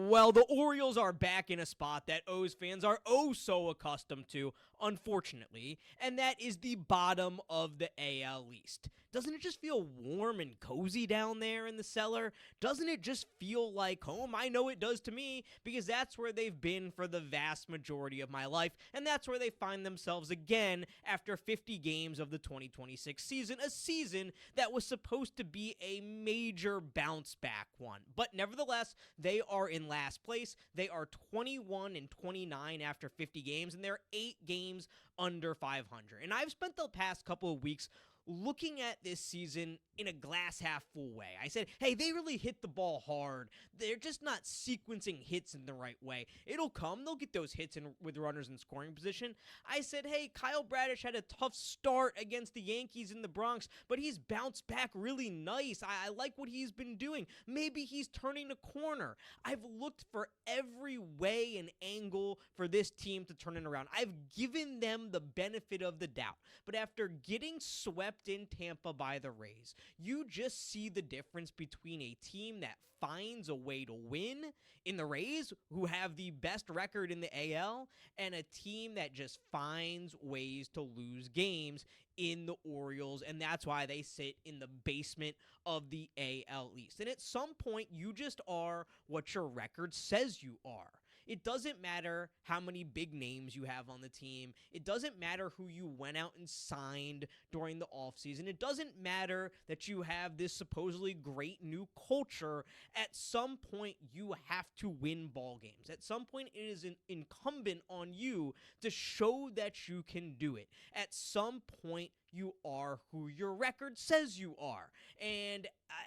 Well, the Orioles are back in a spot that O's fans are oh so accustomed to, unfortunately, and that is the bottom of the AL East. Doesn't it just feel warm and cozy down there in the cellar? Doesn't it just feel like home? I know it does to me, because that's where they've been for the vast majority of my life, and that's where they find themselves again after 50 games of the 2026 season, a season that was supposed to be a major bounce back one. But nevertheless, they are in last place. They are 21 and 29 after 50 games, and they're 8 games under 500. And I've spent the past couple of weeks looking at this season in a glass half full way. I said, hey, they really hit the ball hard. They're just not sequencing hits in the right way. It'll come. They'll get those hits with runners in scoring position. I said, hey, Kyle Bradish had a tough start against the Yankees in the Bronx, but he's bounced back really nice. I like what he's been doing. Maybe he's turning the corner. I've looked for every way and angle for this team to turn it around. I've given them the benefit of the doubt. But after getting swept in Tampa by the Rays, you just see the difference between a team that finds a way to win in the Rays, who have the best record in the AL, and a team that just finds ways to lose games in the Orioles, and that's why they sit in the basement of the AL East. And at some point, you just are what your record says you are. It doesn't matter how many big names you have on the team. It doesn't matter who you went out and signed during the offseason. It doesn't matter that you have this supposedly great new culture. At some point, you have to win ball games. At some point, it is incumbent on you to show that you can do it. At some point, you are who your record says you are. And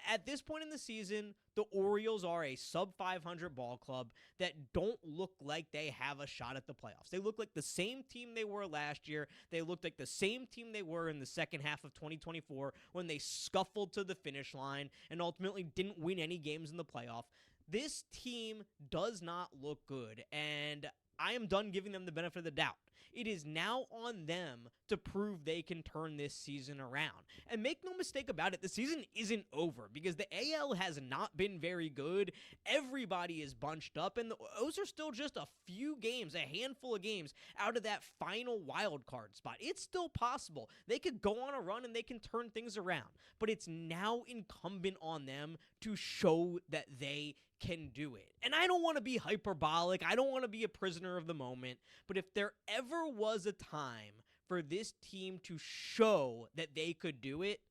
at this point in the season, the Orioles are a sub-500 ball club that don't look like they have a shot at the playoffs. They look like the same team they were last year. They looked like the same team they were in the second half of 2024 when they scuffled to the finish line and ultimately didn't win any games in the playoff. This team does not look good, and I am done giving them the benefit of the doubt. It is now on them to prove they can turn this season around. And make no mistake about it, the season isn't over, because the AL has not been very good. Everybody is bunched up, and those are still just a few games, a handful of games out of that final wild card spot. It's still possible. They could go on a run and they can turn things around. But it's now incumbent on them to show that they can do it. And I don't want to be hyperbolic. I don't want to be a prisoner of the moment. But if there ever was a time for this team to show that they could do it,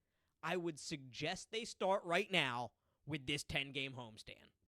I would suggest they start right now with this 10-game homestand.